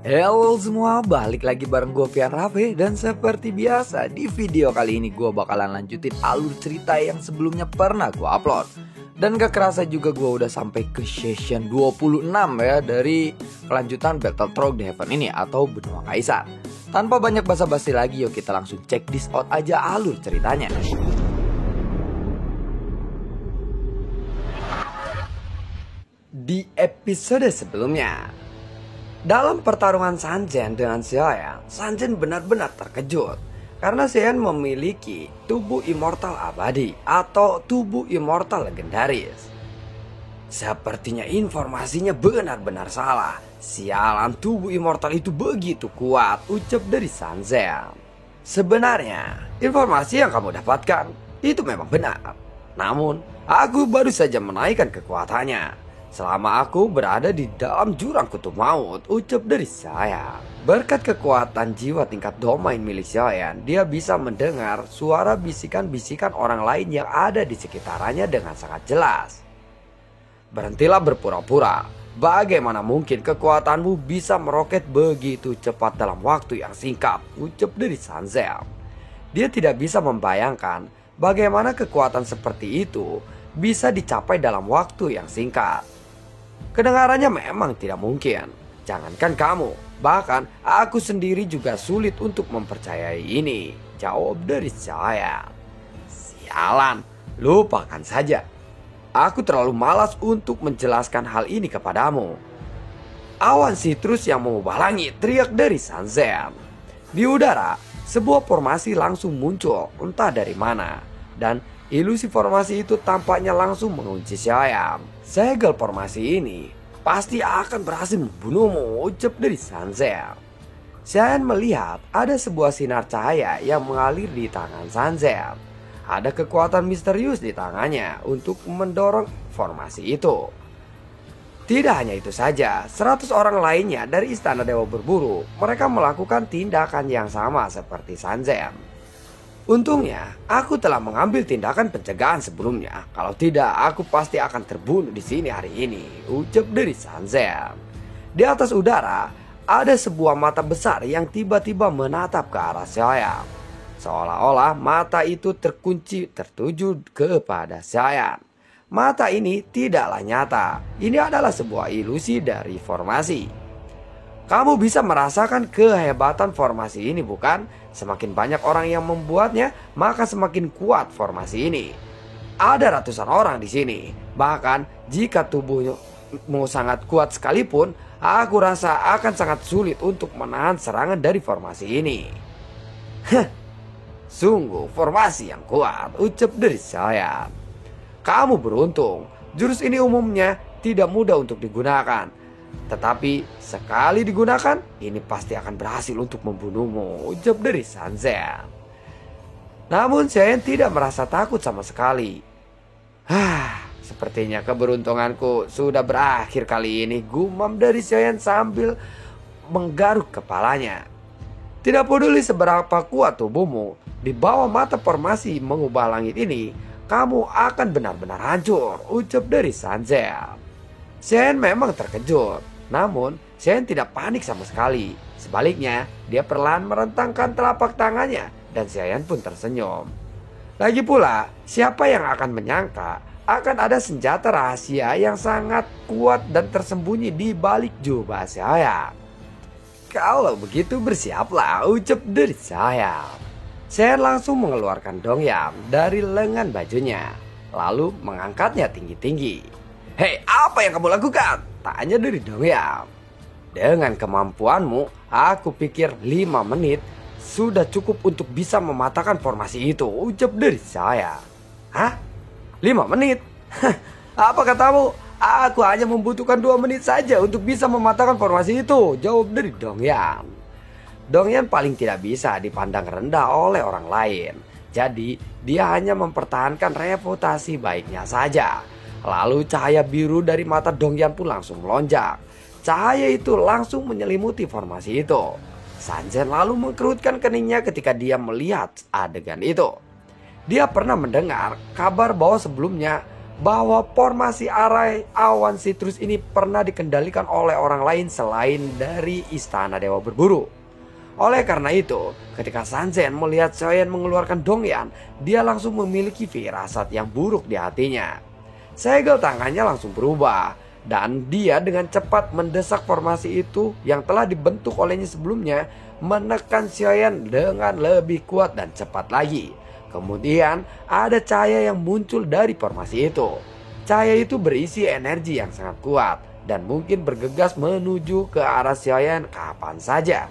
Halo semua, balik lagi bareng gue Fian Rafe. Dan seperti biasa di video kali ini gue bakalan lanjutin alur cerita yang sebelumnya pernah gue upload. Dan gak kerasa juga gue udah sampai ke session 26 ya dari kelanjutan Battle Trog The Heaven ini atau Benua Kaisar. Tanpa banyak basa-basi lagi, yuk kita langsung check this out aja alur ceritanya. Di episode sebelumnya, dalam pertarungan Sanjen dengan Xiaoyan, Sanjen benar-benar terkejut karena Xiaoyan memiliki tubuh immortal abadi atau tubuh immortal legendaris. Sepertinya informasinya benar-benar salah. Sialan, tubuh immortal itu begitu kuat, ucap dari Sanjen. Sebenarnya informasi yang kamu dapatkan itu memang benar. Namun aku baru saja menaikkan kekuatannya selama aku berada di dalam jurang kutub maut, ucap dari saya. Berkat kekuatan jiwa tingkat domain milik Xiaoyan, dia bisa mendengar suara bisikan-bisikan orang lain yang ada di sekitarnya dengan sangat jelas. Berhentilah berpura-pura. Bagaimana mungkin kekuatanmu bisa meroket begitu cepat dalam waktu yang singkat, ucap dari Sanzel. Dia tidak bisa membayangkan bagaimana kekuatan seperti itu bisa dicapai dalam waktu yang singkat. Kedengarannya memang tidak mungkin. Jangankan kamu, bahkan aku sendiri juga sulit untuk mempercayai ini, jawab dari saya. Sialan, lupakan saja. Aku terlalu malas untuk menjelaskan hal ini kepadamu. Awan sitrus yang mengubah langit, teriak dari Sanzen. Di udara, sebuah formasi langsung muncul, entah dari mana. Dan ilusi formasi itu tampaknya langsung mengunci Xiaoyan. Segel formasi ini pasti akan berhasil membunuhmu, ucap dari Sanzel. Xiaoyan melihat ada sebuah sinar cahaya yang mengalir di tangan Sanzel. Ada kekuatan misterius di tangannya untuk mendorong formasi itu. Tidak hanya itu saja, 100 orang lainnya dari Istana Dewa Berburu, mereka melakukan tindakan yang sama seperti Sanzel. Untungnya, aku telah mengambil tindakan pencegahan sebelumnya. Kalau tidak, aku pasti akan terbunuh di sini hari ini, ucap dari Sanzel. Di atas udara, ada sebuah mata besar yang tiba-tiba menatap ke arah Xiaoyan. Seolah-olah mata itu terkunci tertuju kepada Xiaoyan. Mata ini tidaklah nyata. Ini adalah sebuah ilusi dari formasi. Kamu bisa merasakan kehebatan formasi ini, bukan? Semakin banyak orang yang membuatnya, maka semakin kuat formasi ini. Ada ratusan orang di sini. Bahkan jika tubuhmu sangat kuat sekalipun, aku rasa akan sangat sulit untuk menahan serangan dari formasi ini. Sungguh formasi yang kuat, ucap dari saya. Kamu beruntung. Jurus ini umumnya tidak mudah untuk digunakan. Tetapi sekali digunakan, ini pasti akan berhasil untuk membunuhmu, ucap dari Sanzel. Namun Xiaoyan tidak merasa takut sama sekali. Sepertinya keberuntunganku sudah berakhir kali ini, gumam dari Xiaoyan sambil menggaruk kepalanya. Tidak peduli seberapa kuat tubuhmu, di bawah mata formasi mengubah langit ini, kamu akan benar-benar hancur, ucap dari Sanzel. Xiaoyan memang terkejut. Namun, Xiaoyan tidak panik sama sekali. Sebaliknya, dia perlahan merentangkan telapak tangannya dan Xiaoyan pun tersenyum. Lagi pula, siapa yang akan menyangka akan ada senjata rahasia yang sangat kuat dan tersembunyi di balik jubah Xiaoyan. Kalau begitu bersiaplah, ucap dari Xiaoyan. Xiaoyan langsung mengeluarkan Dongyam dari lengan bajunya, lalu mengangkatnya tinggi-tinggi. Hei, apa yang kamu lakukan? Tanya dari Dongyam. Dengan kemampuanmu, aku pikir 5 menit sudah cukup untuk bisa mematahkan formasi itu, ucap dari saya. Hah? 5 menit? Apa katamu? Aku hanya membutuhkan 2 menit saja untuk bisa mematahkan formasi itu, jawab dari Dongyam. Dongyam paling tidak bisa dipandang rendah oleh orang lain. Jadi, dia hanya mempertahankan reputasi baiknya saja. Lalu cahaya biru dari mata Dongyam pun langsung melonjak. Cahaya itu langsung menyelimuti formasi itu. Sanjen lalu mengkerutkan keningnya ketika dia melihat adegan itu. Dia pernah mendengar kabar bahwa sebelumnya bahwa formasi arai awan sitrus ini pernah dikendalikan oleh orang lain selain dari Istana Dewa Berburu. Oleh karena itu, ketika Sanzen melihat Xiaoyan mengeluarkan Dongyan, dia langsung memiliki firasat yang buruk di hatinya. Segel tangannya langsung berubah, dan dia dengan cepat mendesak formasi itu yang telah dibentuk olehnya sebelumnya, menekan Xiaoyan dengan lebih kuat dan cepat lagi. Kemudian ada cahaya yang muncul dari formasi itu. Cahaya itu berisi energi yang sangat kuat dan mungkin bergegas menuju ke arah Xiaoyan kapan saja.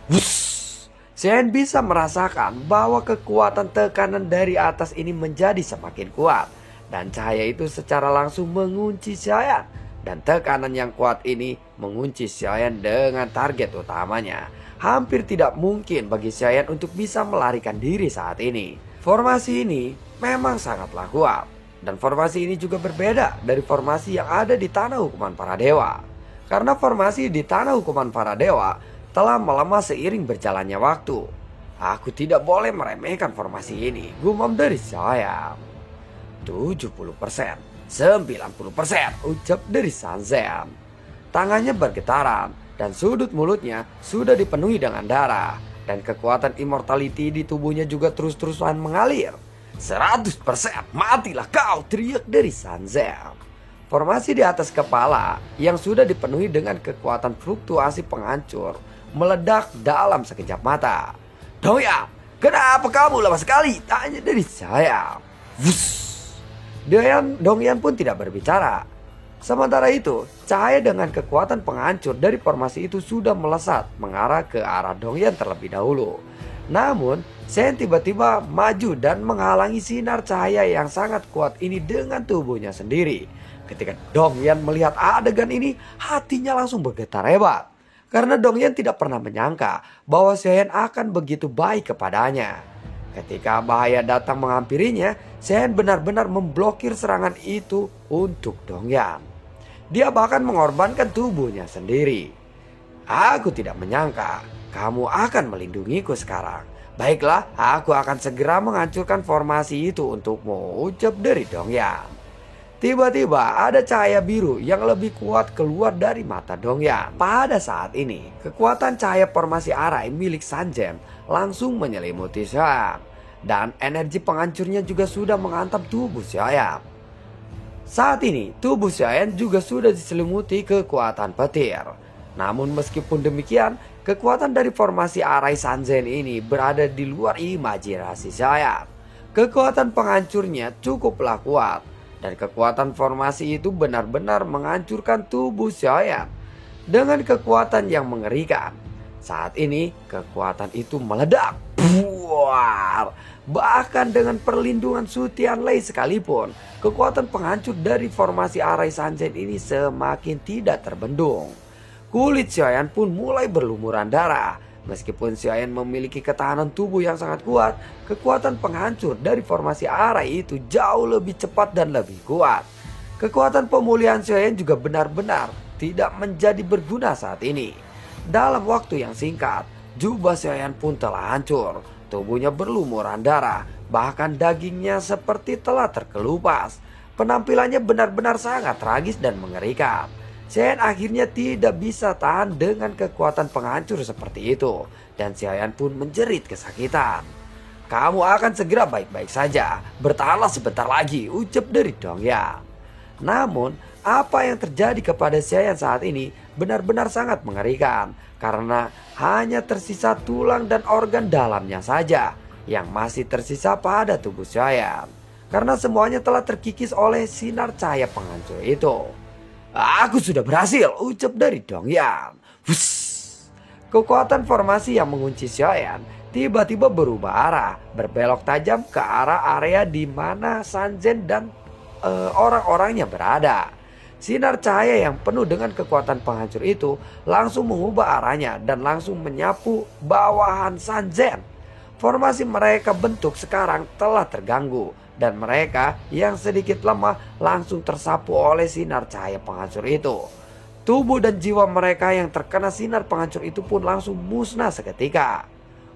Wuss! Xiaoyan bisa merasakan bahwa kekuatan tekanan dari atas ini menjadi semakin kuat. Dan cahaya itu secara langsung mengunci Xiaoyan. Dan tekanan yang kuat ini mengunci Xiaoyan dengan target utamanya. Hampir tidak mungkin bagi Xiaoyan untuk bisa melarikan diri saat ini. Formasi ini memang sangatlah kuat. Dan formasi ini juga berbeda dari formasi yang ada di Tanah Hukuman Para Dewa. Karena formasi di Tanah Hukuman Para Dewa telah melemah seiring berjalannya waktu. Aku tidak boleh meremehkan formasi ini, gumam dari Xiaoyan. 70%, 90%, ucap dari Sanzen. Tangannya bergetaran dan sudut mulutnya sudah dipenuhi dengan darah. Dan kekuatan immortality di tubuhnya juga terus-terusan mengalir. 100%, matilah kau, teriak dari Sanzen. Formasi di atas kepala yang sudah dipenuhi dengan kekuatan fluktuasi penghancur meledak dalam sekejap mata. Dongyan, kenapa kamu lama sekali? Tanya dari saya. Wuss. Dongyan pun tidak berbicara. Sementara itu, cahaya dengan kekuatan penghancur dari formasi itu sudah melesat mengarah ke arah Dongyan terlebih dahulu. Namun, Shen tiba-tiba maju dan menghalangi sinar cahaya yang sangat kuat ini dengan tubuhnya sendiri. Ketika Dongyan melihat adegan ini, hatinya langsung bergetar hebat. Karena Dongyan tidak pernah menyangka bahwa Shen akan begitu baik kepadanya. Ketika bahaya datang menghampirinya, Shen benar-benar memblokir serangan itu untuk Dongyan. Dia bahkan mengorbankan tubuhnya sendiri. Aku tidak menyangka kamu akan melindungiku sekarang. Baiklah, aku akan segera menghancurkan formasi itu untukmu, ucap dari Dongyan. Tiba-tiba ada cahaya biru yang lebih kuat keluar dari mata Dongyan. Pada saat ini, kekuatan cahaya formasi arai milik Sanzen langsung menyelimuti Xiaoyan. Dan energi penghancurnya juga sudah menghantam tubuh Xiaoyan. Saat ini, tubuh Xiaoyan juga sudah diselimuti kekuatan petir. Namun meskipun demikian, kekuatan dari formasi arai Sanzen ini berada di luar imajinasi Xiaoyan. Kekuatan penghancurnya cukuplah kuat. Dan kekuatan formasi itu benar-benar menghancurkan tubuh Xiaoyan dengan kekuatan yang mengerikan. Saat ini kekuatan itu meledak. Buar. Bahkan dengan perlindungan Su Tianlei sekalipun, kekuatan penghancur dari formasi arai Sanzen ini semakin tidak terbendung. Kulit Xiaoyan pun mulai berlumuran darah. Meskipun Xiaoyan memiliki ketahanan tubuh yang sangat kuat, kekuatan penghancur dari formasi arai itu jauh lebih cepat dan lebih kuat. Kekuatan pemulihan Xiaoyan juga benar-benar tidak menjadi berguna saat ini. Dalam waktu yang singkat, jubah Xiaoyan pun telah hancur. Tubuhnya berlumuran darah, bahkan dagingnya seperti telah terkelupas. Penampilannya benar-benar sangat tragis dan mengerikan. Xiaoyan akhirnya tidak bisa tahan dengan kekuatan penghancur seperti itu. Dan Xiaoyan pun menjerit kesakitan. Kamu akan segera baik-baik saja. Bertahanlah sebentar lagi, ucap dari Dongyan. Namun, apa yang terjadi kepada Xiaoyan saat ini benar-benar sangat mengerikan. Karena hanya tersisa tulang dan organ dalamnya saja yang masih tersisa pada tubuh Xiaoyan. Karena semuanya telah terkikis oleh sinar cahaya penghancur itu. Aku sudah berhasil, ucap dari Dongyan. Wuss. Kekuatan formasi yang mengunci Xiaoyan tiba-tiba berubah arah, berbelok tajam ke arah area di mana Sanzen dan orang-orangnya berada. Sinar cahaya yang penuh dengan kekuatan penghancur itu langsung mengubah arahnya dan langsung menyapu bawahan Sanzen. Formasi mereka bentuk sekarang telah terganggu. Dan mereka yang sedikit lemah langsung tersapu oleh sinar cahaya penghancur itu. Tubuh dan jiwa mereka yang terkena sinar penghancur itu pun langsung musnah seketika.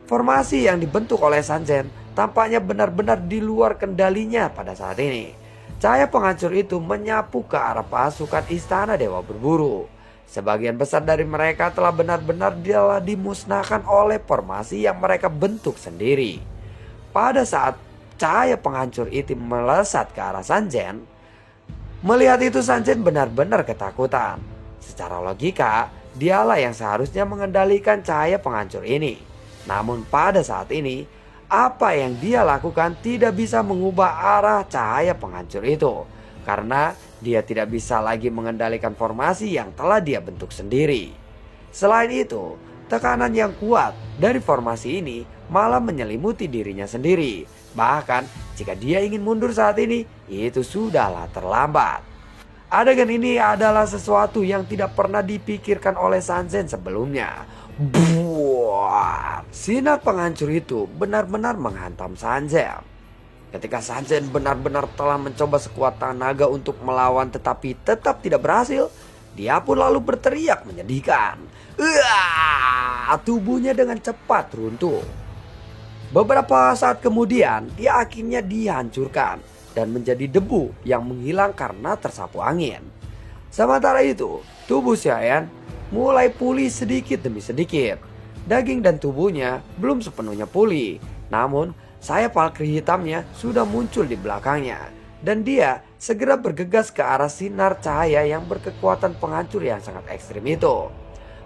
Formasi yang dibentuk oleh Sanzen tampaknya benar-benar di luar kendalinya pada saat ini. Cahaya penghancur itu menyapu ke arah pasukan istana Dewa Berburu. Sebagian besar dari mereka telah benar-benar dimusnahkan oleh formasi yang mereka bentuk sendiri. Pada saat cahaya penghancur itu melesat ke arah Sanjen, melihat itu Sanjen benar-benar ketakutan. Secara logika, dialah yang seharusnya mengendalikan cahaya penghancur ini. Namun pada saat ini, apa yang dia lakukan tidak bisa mengubah arah cahaya penghancur itu. Karena dia tidak bisa lagi mengendalikan formasi yang telah dia bentuk sendiri. Selain itu, tekanan yang kuat dari formasi ini malah menyelimuti dirinya sendiri. Bahkan jika dia ingin mundur saat ini, itu sudahlah terlambat. Adegan ini adalah sesuatu yang tidak pernah dipikirkan oleh Sanzen sebelumnya. Buat, sinar penghancur itu benar-benar menghantam Sanzen. Ketika Sanzen benar-benar telah mencoba sekuat tenaga untuk melawan tetapi tetap tidak berhasil, dia pun lalu berteriak menyedihkan. Tubuhnya dengan cepat runtuh. Beberapa saat kemudian dia akhirnya dihancurkan dan menjadi debu yang menghilang karena tersapu angin. Sementara itu, tubuh Xiaoyan mulai pulih sedikit demi sedikit. Daging dan tubuhnya belum sepenuhnya pulih, namun sayap Valkyrie hitamnya sudah muncul di belakangnya. Dan dia segera bergegas ke arah sinar cahaya yang berkekuatan penghancur yang sangat ekstrim itu.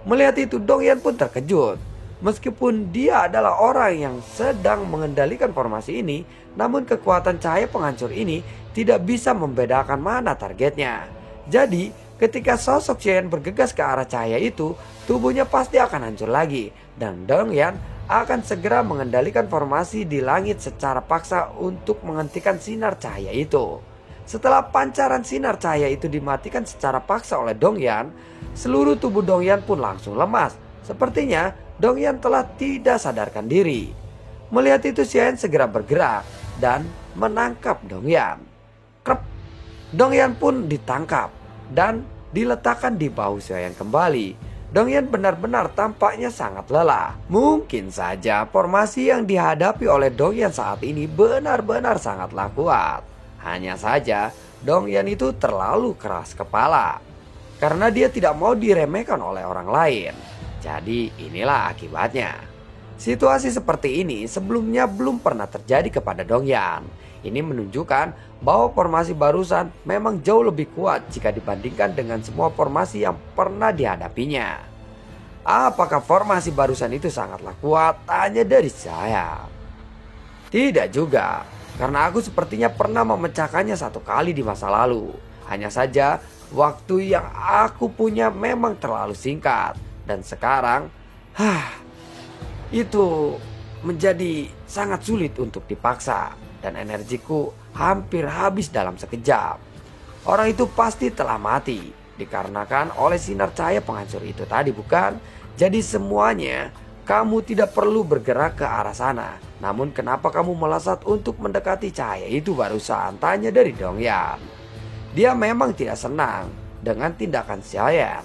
Melihat itu Dongyan pun terkejut. Meskipun dia adalah orang yang sedang mengendalikan formasi ini, namun kekuatan cahaya penghancur ini tidak bisa membedakan mana targetnya. Jadi ketika sosok Xiaoyan bergegas ke arah cahaya itu, tubuhnya pasti akan hancur lagi. Dan Dongyan akan segera mengendalikan formasi di langit secara paksa untuk menghentikan sinar cahaya itu. Setelah pancaran sinar cahaya itu dimatikan secara paksa oleh Dongyan, seluruh tubuh Dongyan pun langsung lemas. Sepertinya Dongyan telah tidak sadarkan diri. Melihat itu Xiaoyan segera bergerak dan menangkap Dongyan. Krep, Dongyan pun ditangkap dan diletakkan di bahu Xiaoyan kembali. Dongyan benar-benar tampaknya sangat lelah. Mungkin saja formasi yang dihadapi oleh Dongyan saat ini benar-benar sangatlah kuat. Hanya saja Dongyan itu terlalu keras kepala karena dia tidak mau diremehkan oleh orang lain. Jadi inilah akibatnya. Situasi seperti ini sebelumnya belum pernah terjadi kepada Dongyan. Ini menunjukkan bahwa formasi barusan memang jauh lebih kuat jika dibandingkan dengan semua formasi yang pernah dihadapinya. Apakah formasi barusan itu sangatlah kuat? Tanya dari saya. Tidak juga, karena aku sepertinya pernah memecahkannya satu kali di masa lalu. Hanya saja waktu yang aku punya memang terlalu singkat. Dan sekarang, itu menjadi sangat sulit untuk dipaksa. Dan energiku hampir habis dalam sekejap. Orang itu pasti telah mati dikarenakan oleh sinar cahaya penghancur itu tadi, bukan? Jadi semuanya kamu tidak perlu bergerak ke arah sana. Namun kenapa kamu melesat untuk mendekati cahaya itu barusan? Tanya dari Dongyan. Dia memang tidak senang dengan tindakan Xiaoyan.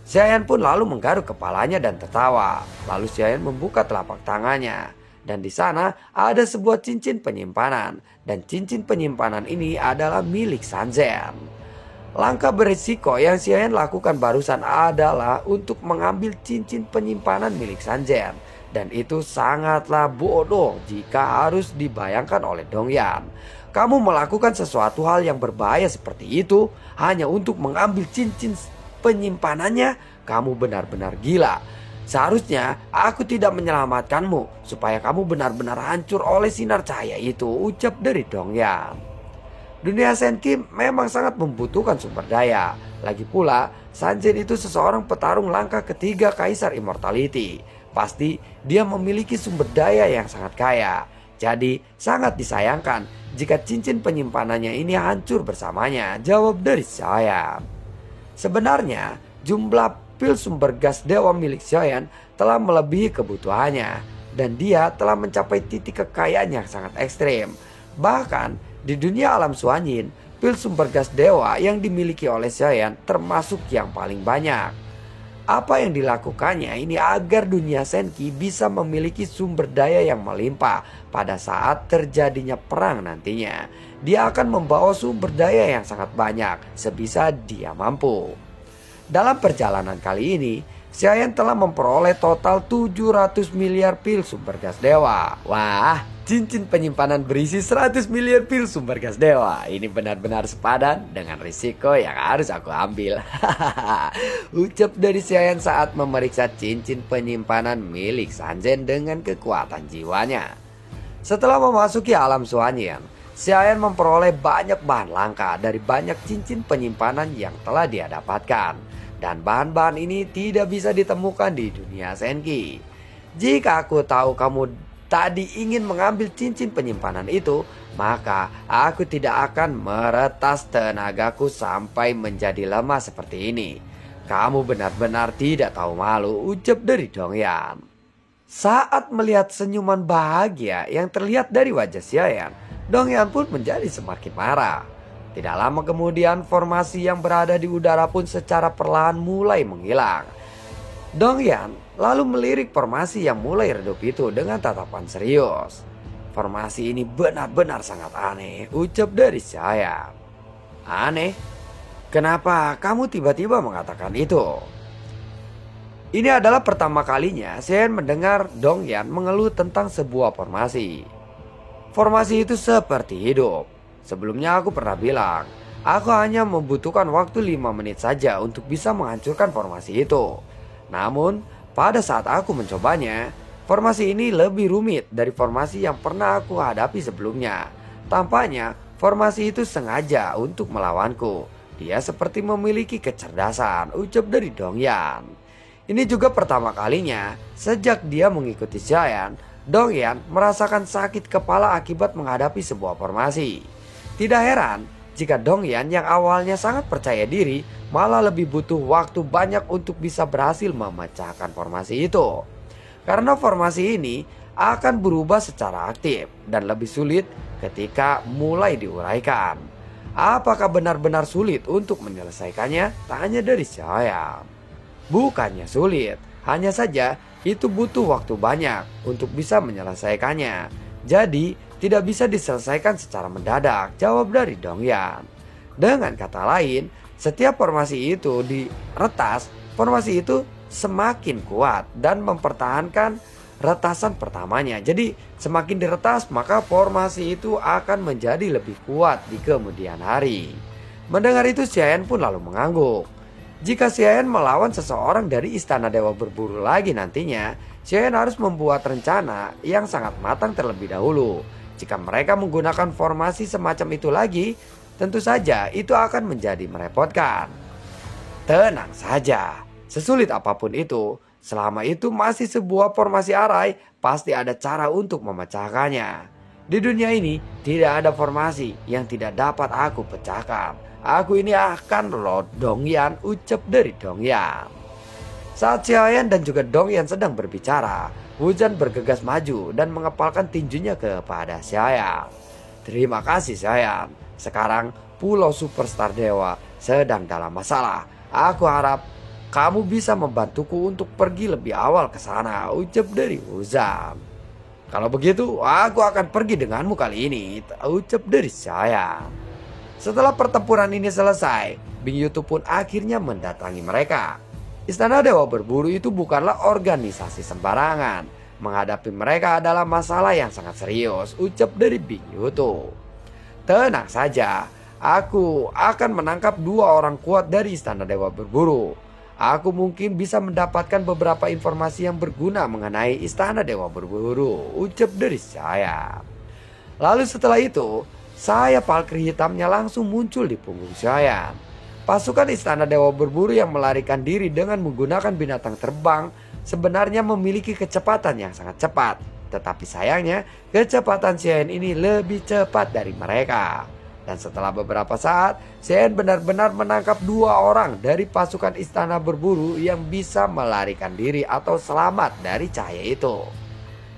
Xiaoyan pun lalu menggaruk kepalanya dan tertawa. Lalu Xiaoyan membuka telapak tangannya. Dan di sana ada sebuah cincin penyimpanan. Dan cincin penyimpanan ini adalah milik Sanzen. Langkah berisiko yang Xiaoyan lakukan barusan adalah untuk mengambil cincin penyimpanan milik Sanzen. Dan itu sangatlah bodoh jika harus dibayangkan oleh Dongyan. Kamu melakukan sesuatu hal yang berbahaya seperti itu hanya untuk mengambil cincin penyimpanannya. Kamu benar-benar gila. Seharusnya aku tidak menyelamatkanmu supaya kamu benar-benar hancur oleh sinar cahaya itu, ucap dari Dongyan. Dunia Senki memang sangat membutuhkan sumber daya. Lagi pula Sanjin itu seseorang petarung langkah ketiga Kaisar Immortality. Pasti dia memiliki sumber daya yang sangat kaya. Jadi sangat disayangkan jika cincin penyimpanannya ini hancur bersamanya, jawab dari Xiaoyan. Sebenarnya jumlah pil sumber gas dewa milik Xiaoyan telah melebihi kebutuhannya. Dan dia telah mencapai titik kekayaan yang sangat ekstrim. Bahkan di dunia alam Suanjin, pil sumber gas dewa yang dimiliki oleh Xiaoyan termasuk yang paling banyak. Apa yang dilakukannya ini agar dunia Senki bisa memiliki sumber daya yang melimpah pada saat terjadinya perang nantinya. Dia akan membawa sumber daya yang sangat banyak sebisa dia mampu. Dalam perjalanan kali ini, Xiayan telah memperoleh total 700 miliar pil sumber gas dewa. Wah, cincin penyimpanan berisi 100 miliar pil sumber gas dewa. Ini benar-benar sepadan dengan risiko yang harus aku ambil. Ucap dari Xiayan saat memeriksa cincin penyimpanan milik Sanzen dengan kekuatan jiwanya. Setelah memasuki alam Suanyan, Xiayan memperoleh banyak bahan langka dari banyak cincin penyimpanan yang telah dia dapatkan. Dan bahan-bahan ini tidak bisa ditemukan di dunia Senki. Jika aku tahu kamu tadi ingin mengambil cincin penyimpanan itu, maka aku tidak akan meretas tenagaku sampai menjadi lemah seperti ini. Kamu benar-benar tidak tahu malu, ucap dari Dongyan. Saat melihat senyuman bahagia yang terlihat dari wajah Xiayan, Dongyan pun menjadi semakin marah. Tidak lama kemudian formasi yang berada di udara pun secara perlahan mulai menghilang. Dongyan lalu melirik formasi yang mulai redup itu dengan tatapan serius. Formasi ini benar-benar sangat aneh, ucap dari Xiayan. Aneh? Kenapa kamu tiba-tiba mengatakan itu? Ini adalah pertama kalinya Xiayan mendengar Dongyan mengeluh tentang sebuah formasi. Formasi itu seperti hidup. Sebelumnya aku pernah bilang, aku hanya membutuhkan waktu 5 menit saja untuk bisa menghancurkan formasi itu. Namun, pada saat aku mencobanya, formasi ini lebih rumit dari formasi yang pernah aku hadapi sebelumnya. Tampaknya, formasi itu sengaja untuk melawanku. Dia seperti memiliki kecerdasan, ucap dari Dongyan. Ini juga pertama kalinya sejak dia mengikuti Xiayan, Dongyan merasakan sakit kepala akibat menghadapi sebuah formasi. Tidak heran jika Dongyan yang awalnya sangat percaya diri malah lebih butuh waktu banyak untuk bisa berhasil memecahkan formasi itu. Karena formasi ini akan berubah secara aktif dan lebih sulit ketika mulai diuraikan. Apakah benar-benar sulit untuk menyelesaikannya? Tanya dari Xiayan. Bukannya sulit, hanya saja itu butuh waktu banyak untuk bisa menyelesaikannya. Jadi tidak bisa diselesaikan secara mendadak, jawab dari Dongyan. Dengan kata lain, setiap formasi itu diretas, formasi itu semakin kuat dan mempertahankan retasan pertamanya. Jadi semakin diretas maka formasi itu akan menjadi lebih kuat di kemudian hari. Mendengar itu Xiayan pun lalu mengangguk. Jika Xiayan melawan seseorang dari Istana Dewa Berburu lagi nantinya, Xiayan harus membuat rencana yang sangat matang terlebih dahulu. Jika mereka menggunakan formasi semacam itu lagi, tentu saja itu akan menjadi merepotkan. Tenang saja, sesulit apapun itu, selama itu masih sebuah formasi arai, pasti ada cara untuk memecahkannya. Di dunia ini tidak ada formasi yang tidak dapat aku pecahkan. Aku ini akan Lord Dongyan, ucap dari Dongyan. Saat Xiayan dan juga Dongyan sedang berbicara, Wujan bergegas maju dan mengepalkan tinjunya kepada Xiayan. Terima kasih Xiayan. Sekarang Pulau Superstar Dewa sedang dalam masalah. Aku harap kamu bisa membantuku untuk pergi lebih awal ke sana, ucap dari Wujan. Kalau begitu aku akan pergi denganmu kali ini, ucap dari Xiayan. Setelah pertempuran ini selesai, Bing Yutu pun akhirnya mendatangi mereka. Istana Dewa Berburu itu bukanlah organisasi sembarangan. Menghadapi mereka adalah masalah yang sangat serius, ucap dari Bing Yutu. Tenang saja, aku akan menangkap 2 orang kuat dari Istana Dewa Berburu. Aku mungkin bisa mendapatkan beberapa informasi yang berguna mengenai Istana Dewa Berburu, ucap dari saya. Lalu setelah itu, sayap Valkyrie hitamnya langsung muncul di punggung Xiayan. Pasukan Istana Dewa Berburu yang melarikan diri dengan menggunakan binatang terbang sebenarnya memiliki kecepatan yang sangat cepat. Tetapi sayangnya kecepatan Xiayan ini lebih cepat dari mereka. Dan setelah beberapa saat, Xiayan benar-benar menangkap 2 orang dari pasukan Istana Berburu yang bisa melarikan diri atau selamat dari cahaya itu.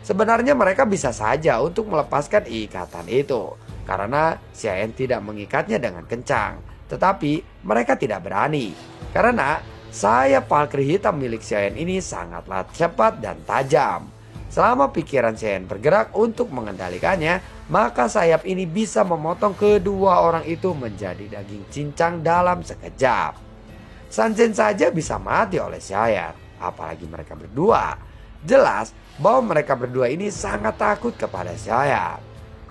Sebenarnya mereka bisa saja untuk melepaskan ikatan itu, karena Xiayan tidak mengikatnya dengan kencang. Tetapi mereka tidak berani, karena Sayap Valkyrie hitam milik Xiaoyan ini sangatlah cepat dan tajam. Selama pikiran Xiaoyan bergerak untuk mengendalikannya, maka sayap ini bisa memotong kedua orang itu menjadi daging cincang dalam sekejap. Sanjin saja bisa mati oleh Xiaoyan, apalagi mereka berdua. Jelas bahwa mereka berdua ini sangat takut kepada Xiaoyan.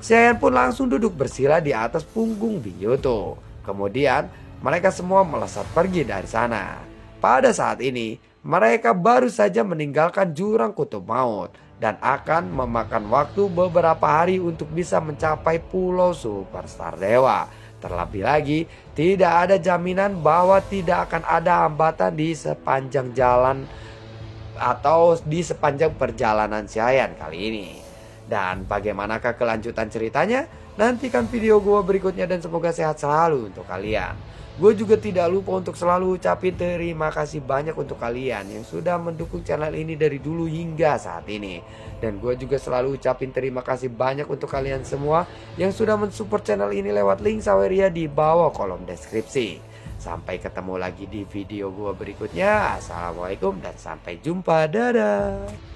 Xiaoyan pun langsung duduk bersila di atas punggung Biyuto. Kemudian mereka semua melesat pergi dari sana. Pada saat ini mereka baru saja meninggalkan jurang kutub maut dan akan memakan waktu beberapa hari untuk bisa mencapai pulau superstar dewa. Terlebih lagi, tidak ada jaminan bahwa tidak akan ada hambatan di sepanjang jalan atau di sepanjang perjalanan Xiaoyan kali ini. Dan bagaimanakah kelanjutan ceritanya? Nantikan video gue berikutnya dan semoga sehat selalu untuk kalian. Gue juga tidak lupa untuk selalu ucapin terima kasih banyak untuk kalian yang sudah mendukung channel ini dari dulu hingga saat ini. Dan gue juga selalu ucapin terima kasih banyak untuk kalian semua yang sudah mensupport channel ini lewat link Saweria di bawah kolom deskripsi. Sampai ketemu lagi di video gue berikutnya. Assalamualaikum dan sampai jumpa. Dadah.